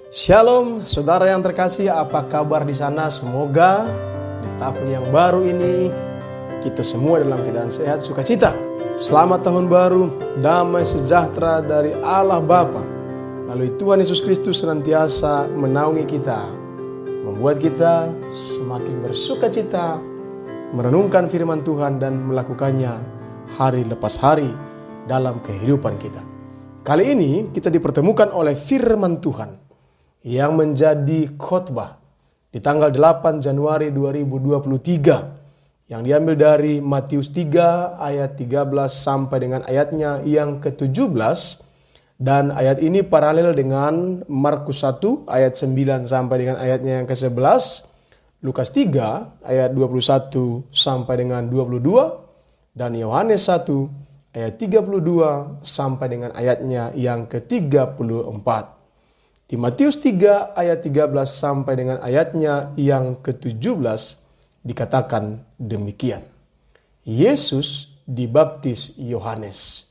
Shalom, saudara yang terkasih, apa kabar di sana? Semoga di tahun yang baru ini kita semua dalam keadaan sehat, sukacita. Selamat tahun baru, damai sejahtera dari Allah Bapa. Lalu Tuhan Yesus Kristus senantiasa menaungi kita, membuat kita semakin bersukacita, merenungkan firman Tuhan dan melakukannya hari lepas hari dalam kehidupan kita. Kali ini kita dipertemukan oleh firman Tuhan yang menjadi khotbah di tanggal 8 Januari 2023 yang diambil dari Matius 3 ayat 13 sampai dengan ayatnya yang ke-17, dan ayat ini paralel dengan Markus 1 ayat 9 sampai dengan ayatnya yang ke-11, Lukas 3 ayat 21 sampai dengan 22, dan Yohanes 1 ayat 32 sampai dengan ayatnya yang ke-34. Di Matius 3 ayat 13 sampai dengan ayatnya yang ke-17 dikatakan demikian. Yesus dibaptis Yohanes.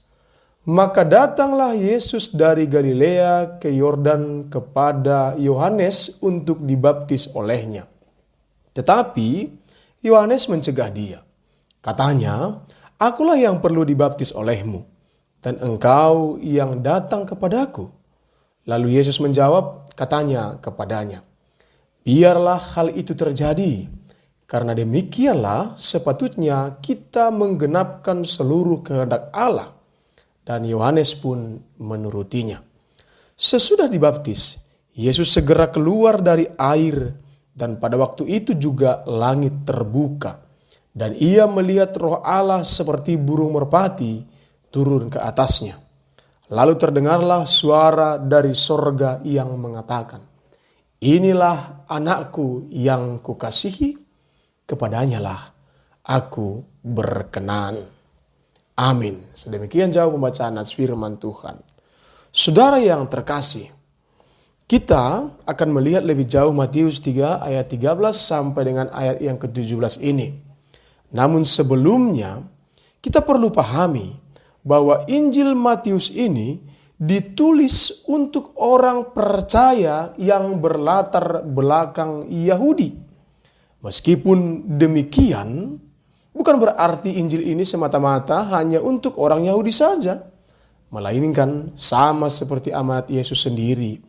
Maka datanglah Yesus dari Galilea ke Yordan kepada Yohanes untuk dibaptis olehnya. Tetapi Yohanes mencegah dia. Katanya, "Akulah yang perlu dibaptis olehmu, dan engkau yang datang kepadaku." Lalu Yesus menjawab, katanya kepadanya, "Biarlah hal itu terjadi, karena demikianlah sepatutnya kita menggenapkan seluruh kehendak Allah." Dan Yohanes pun menurutinya. Sesudah dibaptis, Yesus segera keluar dari air, dan pada waktu itu juga langit terbuka, dan ia melihat Roh Allah seperti burung merpati turun ke atasnya. Lalu terdengarlah suara dari sorga yang mengatakan, "Inilah anakku yang kukasihi, kepadanyalah aku berkenan." Amin. Sedemikian jauh pembacaan firman Tuhan. Saudara yang terkasih, kita akan melihat lebih jauh Matius 3 ayat 13 sampai dengan ayat yang ke-17 ini. Namun sebelumnya, kita perlu pahami bahwa Injil Matius ini ditulis untuk orang percaya yang berlatar belakang Yahudi. Meskipun demikian, bukan berarti Injil ini semata-mata hanya untuk orang Yahudi saja, melainkan sama seperti amanat Yesus sendiri,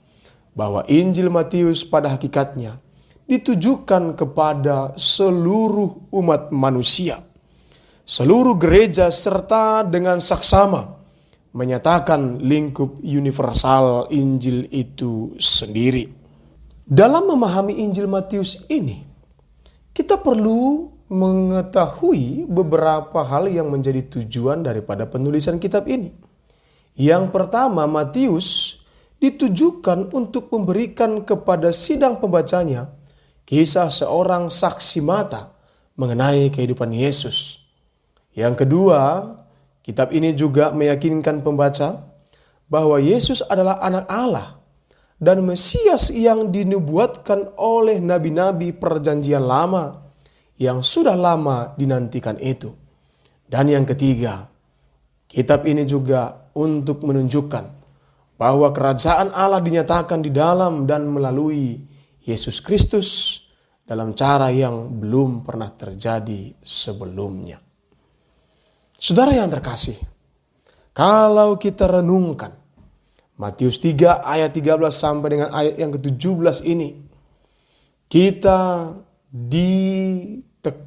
bahwa Injil Matius pada hakikatnya ditujukan kepada seluruh umat manusia. Seluruh gereja serta dengan saksama menyatakan lingkup universal Injil itu sendiri. Dalam memahami Injil Matius ini, kita perlu mengetahui beberapa hal yang menjadi tujuan daripada penulisan kitab ini. Yang pertama, Matius ditujukan untuk memberikan kepada sidang pembacanya kisah seorang saksi mata mengenai kehidupan Yesus. Yang kedua, kitab ini juga meyakinkan pembaca bahwa Yesus adalah anak Allah dan Mesias yang dinubuatkan oleh nabi-nabi perjanjian lama yang sudah lama dinantikan itu. Dan yang ketiga, kitab ini juga untuk menunjukkan bahwa kerajaan Allah dinyatakan di dalam dan melalui Yesus Kristus dalam cara yang belum pernah terjadi sebelumnya. Saudara yang terkasih, kalau kita renungkan Matius 3 ayat 13 sampai dengan ayat yang ke-17 ini, kita ditekankan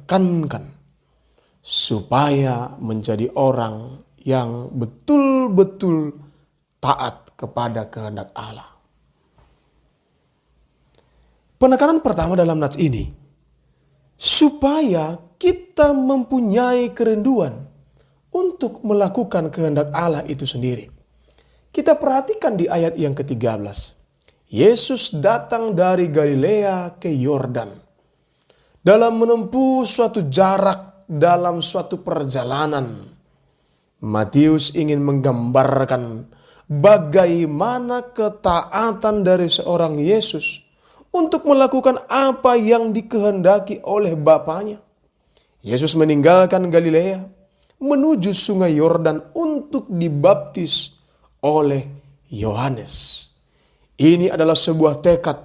supaya menjadi orang yang betul-betul taat kepada kehendak Allah. Penekanan pertama dalam nats ini, supaya kita mempunyai kerinduan untuk melakukan kehendak Allah itu sendiri. Kita perhatikan di ayat yang ke-13. Yesus datang dari Galilea ke Yordan. Dalam menempuh suatu jarak dalam suatu perjalanan, Matius ingin menggambarkan bagaimana ketaatan dari seorang Yesus untuk melakukan apa yang dikehendaki oleh Bapanya. Yesus meninggalkan Galilea menuju sungai Yordan untuk dibaptis oleh Yohanes. Ini adalah sebuah tekad,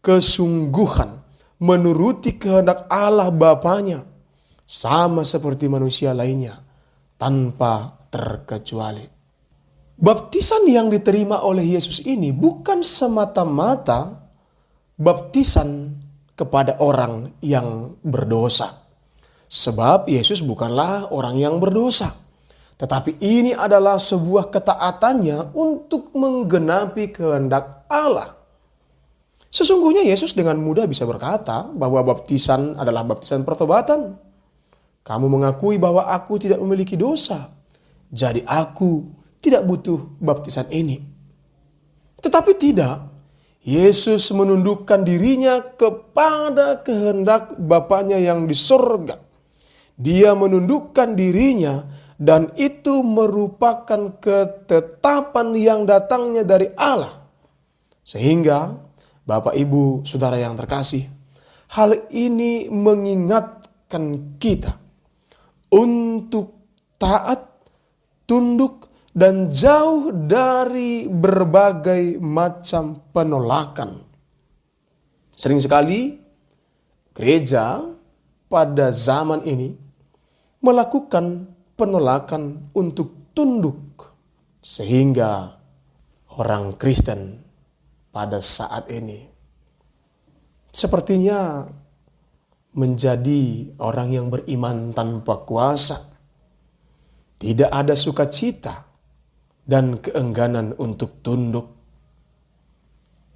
kesungguhan, menuruti kehendak Allah Bapanya, sama seperti manusia lainnya, tanpa terkecuali. Baptisan yang diterima oleh Yesus ini bukan semata-mata baptisan kepada orang yang berdosa. Sebab Yesus bukanlah orang yang berdosa. Tetapi ini adalah sebuah ketaatannya untuk menggenapi kehendak Allah. Sesungguhnya Yesus dengan mudah bisa berkata bahwa baptisan adalah baptisan pertobatan. Kamu mengakui bahwa aku tidak memiliki dosa, jadi aku tidak butuh baptisan ini. Tetapi tidak, Yesus menundukkan dirinya kepada kehendak Bapanya yang di sorga. Dia menundukkan dirinya dan itu merupakan ketetapan yang datangnya dari Allah. Sehingga Bapak, Ibu, Saudara yang terkasih, hal ini mengingatkan kita untuk taat, tunduk, dan jauh dari berbagai macam penolakan. Sering sekali gereja pada zaman ini melakukan penolakan untuk tunduk, sehingga orang Kristen pada saat ini sepertinya menjadi orang yang beriman tanpa kuasa. Tidak ada sukacita dan keengganan untuk tunduk.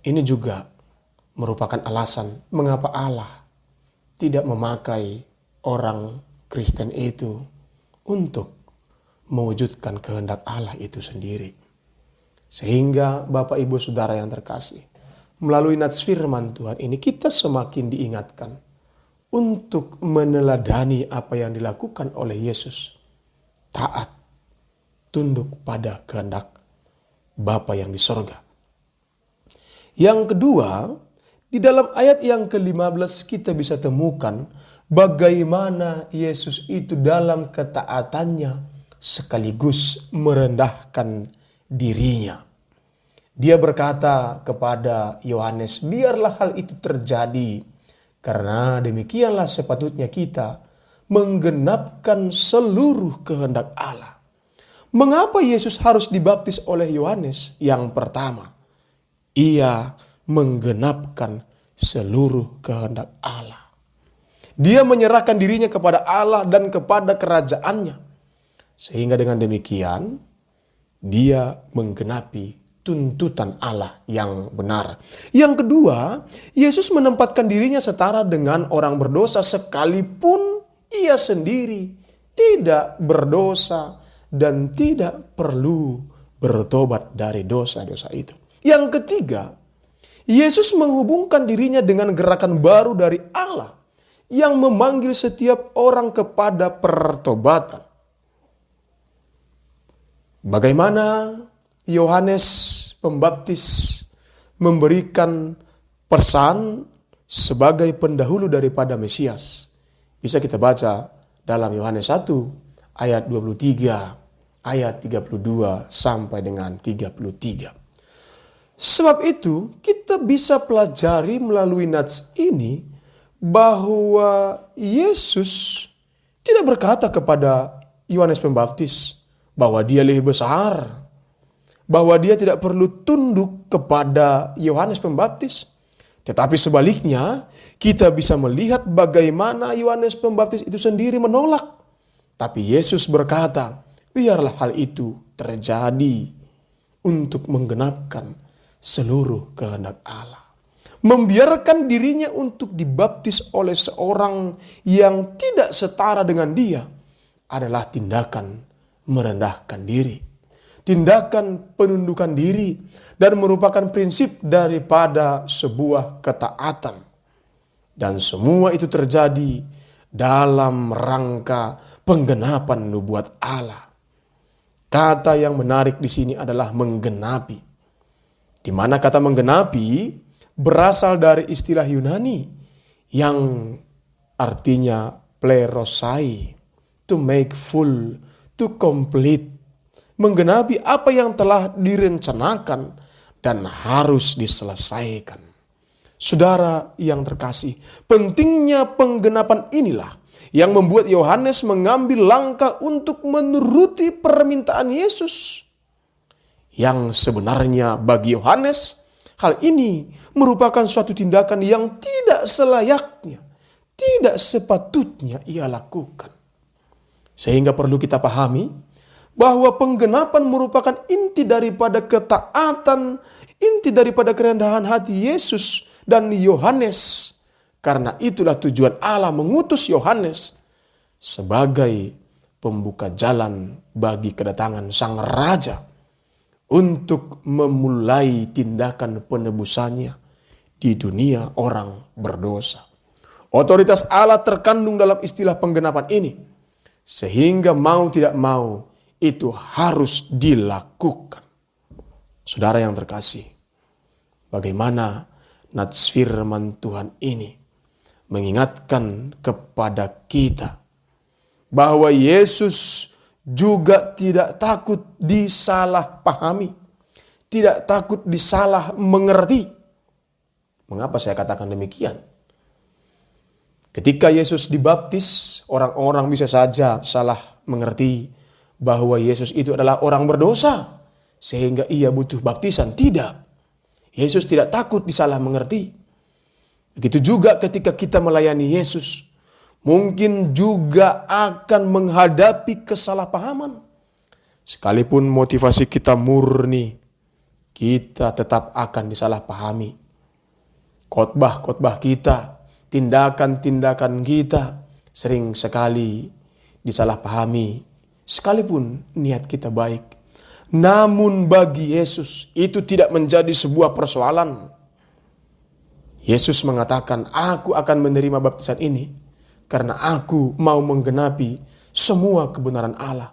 Ini juga merupakan alasan mengapa Allah tidak memakai orang Kristen itu untuk mewujudkan kehendak Allah itu sendiri. Sehingga Bapak, Ibu, Saudara yang terkasih, melalui nats firman Tuhan ini kita semakin diingatkan untuk meneladani apa yang dilakukan oleh Yesus. Taat, tunduk pada kehendak Bapa yang di sorga. Yang kedua, di dalam ayat yang ke-15 kita bisa temukan bagaimana Yesus itu dalam ketaatannya sekaligus merendahkan dirinya. Dia berkata kepada Yohanes, biarlah hal itu terjadi, karena demikianlah sepatutnya kita menggenapkan seluruh kehendak Allah. Mengapa Yesus harus dibaptis oleh Yohanes? Yang pertama, ia menggenapkan seluruh kehendak Allah. Dia menyerahkan dirinya kepada Allah dan kepada kerajaannya. Sehingga dengan demikian, dia menggenapi tuntutan Allah yang benar. Yang kedua, Yesus menempatkan dirinya setara dengan orang berdosa sekalipun ia sendiri tidak berdosa dan tidak perlu bertobat dari dosa-dosa itu. Yang ketiga, Yesus menghubungkan dirinya dengan gerakan baru dari Allah yang memanggil setiap orang kepada pertobatan. Bagaimana Yohanes Pembaptis memberikan pesan sebagai pendahulu daripada Mesias. Bisa kita baca dalam Yohanes 1 ayat 23, ayat 32 sampai dengan 33. Sebab itu kita bisa pelajari melalui nats ini bahwa Yesus tidak berkata kepada Yohanes Pembaptis bahwa dia lebih besar, bahwa dia tidak perlu tunduk kepada Yohanes Pembaptis. Tetapi sebaliknya, kita bisa melihat bagaimana Yohanes Pembaptis itu sendiri menolak. Tapi Yesus berkata, biarlah hal itu terjadi untuk menggenapkan seluruh kehendak Allah. Membiarkan dirinya untuk dibaptis oleh seorang yang tidak setara dengan dia adalah tindakan merendahkan diri. Tindakan penundukan diri dan merupakan prinsip daripada sebuah ketaatan. Dan semua itu terjadi dalam rangka penggenapan nubuat Allah. Kata yang menarik di sini adalah menggenapi. Di mana kata menggenapi berasal dari istilah Yunani yang artinya plerosai, to make full, to complete. Menggenapi apa yang telah direncanakan dan harus diselesaikan. Saudara yang terkasih, pentingnya penggenapan inilah yang membuat Yohanes mengambil langkah untuk menuruti permintaan Yesus. Yang sebenarnya bagi Yohanes, hal ini merupakan suatu tindakan yang tidak selayaknya, tidak sepatutnya ia lakukan. Sehingga perlu kita pahami bahwa penggenapan merupakan inti daripada ketaatan, inti daripada kerendahan hati Yesus dan Yohanes. Karena itulah tujuan Allah mengutus Yohanes sebagai pembuka jalan bagi kedatangan Sang Raja untuk memulai tindakan penebusannya di dunia orang berdosa. Otoritas Allah terkandung dalam istilah penggenapan ini, sehingga mau tidak mau itu harus dilakukan. Saudara yang terkasih, bagaimana nats firman Tuhan ini mengingatkan kepada kita bahwa Yesus juga tidak takut disalahpahami, tidak takut disalah mengerti. Mengapa saya katakan demikian? Ketika Yesus dibaptis, orang-orang bisa saja salah mengerti bahwa Yesus itu adalah orang berdosa sehingga ia butuh baptisan. Tidak. Yesus tidak takut disalah mengerti. Begitu juga ketika kita melayani Yesus, mungkin juga akan menghadapi kesalahpahaman. Sekalipun motivasi kita murni, kita tetap akan disalahpahami. Khotbah-khotbah kita, tindakan-tindakan kita sering sekali disalahpahami, sekalipun niat kita baik. Namun bagi Yesus itu tidak menjadi sebuah persoalan. Yesus mengatakan, aku akan menerima baptisan ini karena aku mau menggenapi semua kebenaran Allah.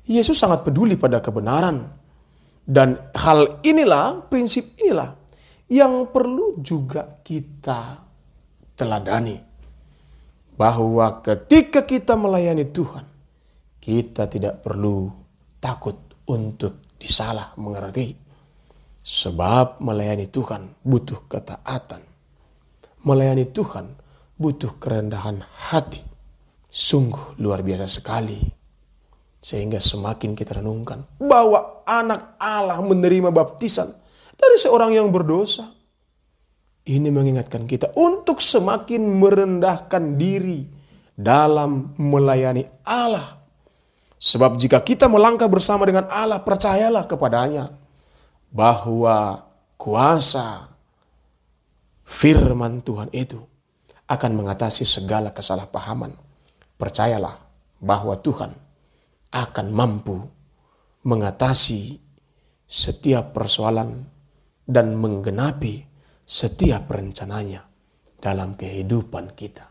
Yesus sangat peduli pada kebenaran. Dan hal inilah, prinsip inilah yang perlu juga kita teladani. Bahwa ketika kita melayani Tuhan, kita tidak perlu takut untuk disalah mengerti. Sebab melayani Tuhan butuh ketaatan. Melayani Tuhan butuh kerendahan hati. Sungguh luar biasa sekali. Sehingga semakin kita renungkan bahwa anak Allah menerima baptisan dari seorang yang berdosa. Ini mengingatkan kita untuk semakin merendahkan diri dalam melayani Allah. Sebab jika kita melangkah bersama dengan Allah, percayalah kepadanya bahwa kuasa firman Tuhan itu akan mengatasi segala kesalahpahaman. Percayalah bahwa Tuhan akan mampu mengatasi setiap persoalan dan menggenapi setiap rencananya dalam kehidupan kita.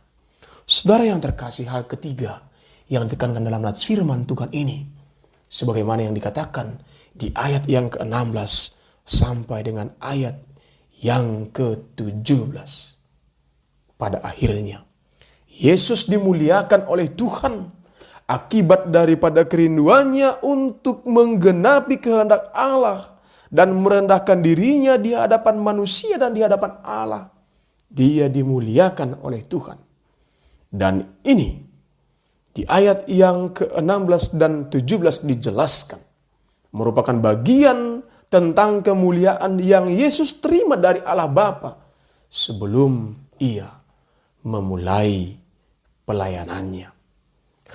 Saudara yang terkasih, hal ketiga yang ditekankan dalam nats firman Tuhan ini, sebagaimana yang dikatakan di ayat yang ke-16 sampai dengan ayat yang ke-17. Pada akhirnya, Yesus dimuliakan oleh Tuhan akibat daripada kerinduannya untuk menggenapi kehendak Allah dan merendahkan dirinya di hadapan manusia dan di hadapan Allah. Dia dimuliakan oleh Tuhan. Dan ini di ayat yang ke-16 dan 17 dijelaskan merupakan bagian tentang kemuliaan yang Yesus terima dari Allah Bapa sebelum ia memulai pelayanannya.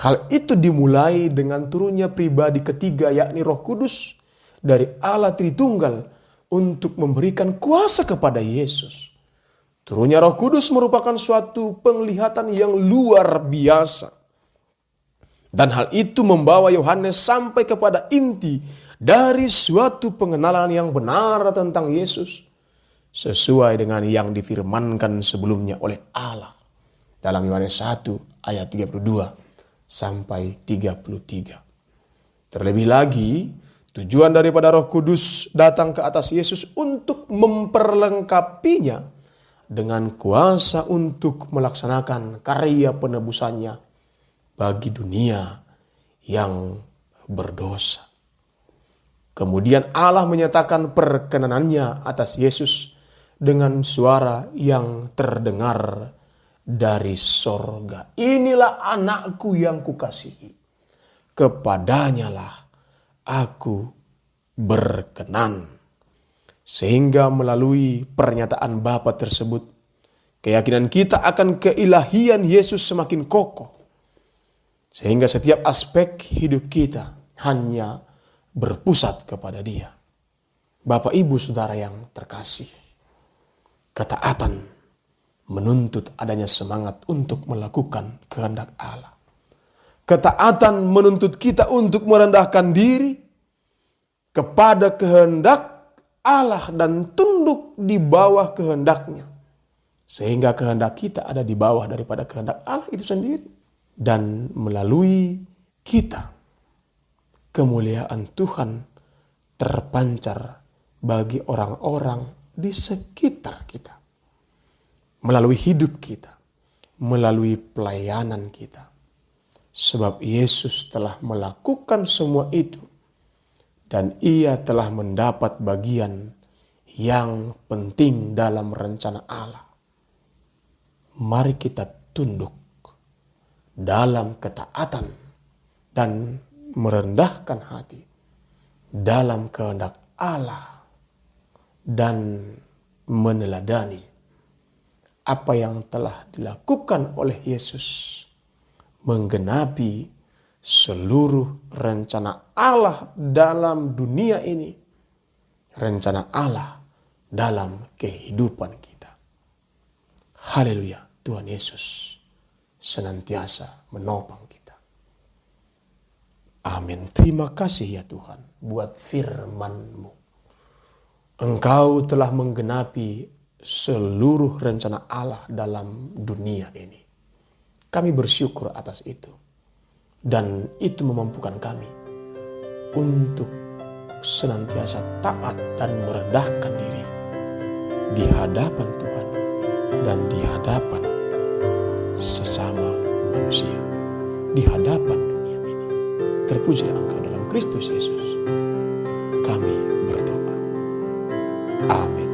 Hal itu dimulai dengan turunnya pribadi ketiga, yakni Roh Kudus dari Allah Tritunggal untuk memberikan kuasa kepada Yesus. Turunnya Roh Kudus merupakan suatu penglihatan yang luar biasa. Dan hal itu membawa Yohanes sampai kepada inti dari suatu pengenalan yang benar tentang Yesus, sesuai dengan yang difirmankan sebelumnya oleh Allah dalam Yohanes 1 ayat 32 sampai 33. Terlebih lagi, tujuan daripada Roh Kudus datang ke atas Yesus untuk memperlengkapinya dengan kuasa untuk melaksanakan karya penebusannya bagi dunia yang berdosa. Kemudian Allah menyatakan perkenanannya atas Yesus dengan suara yang terdengar dari sorga. Inilah anakku yang kukasihi. Kepadanyalah aku berkenan. Sehingga melalui pernyataan Bapa tersebut, keyakinan kita akan keilahian Yesus semakin kokoh. Sehingga setiap aspek hidup kita hanya berpusat kepada Dia. Bapak, Ibu, Saudara yang terkasih, ketaatan menuntut adanya semangat untuk melakukan kehendak Allah. Ketaatan menuntut kita untuk merendahkan diri kepada kehendak Allah dan tunduk di bawah kehendaknya. Sehingga kehendak kita ada di bawah daripada kehendak Allah itu sendiri. Dan melalui kita, kemuliaan Tuhan terpancar bagi orang-orang di sekitar kita. Melalui hidup kita, melalui pelayanan kita. Sebab Yesus telah melakukan semua itu. Dan Ia telah mendapat bagian yang penting dalam rencana Allah. Mari kita tunduk dalam ketaatan dan merendahkan hati dalam kehendak Allah dan meneladani apa yang telah dilakukan oleh Yesus, menggenapi seluruh rencana Allah dalam dunia ini, rencana Allah dalam kehidupan kita. Haleluya, Tuhan Yesus senantiasa menopang kita. Amin. Terima kasih ya Tuhan buat firman-Mu. Engkau telah menggenapi seluruh rencana Allah dalam dunia ini. Kami bersyukur atas itu. Dan itu memampukan kami untuk senantiasa taat dan merendahkan diri di hadapan Tuhan dan di hadapan sesama manusia, di hadapan dunia ini. Terpujilah Engkau dalam Kristus Yesus. Kami berdoa. Amin.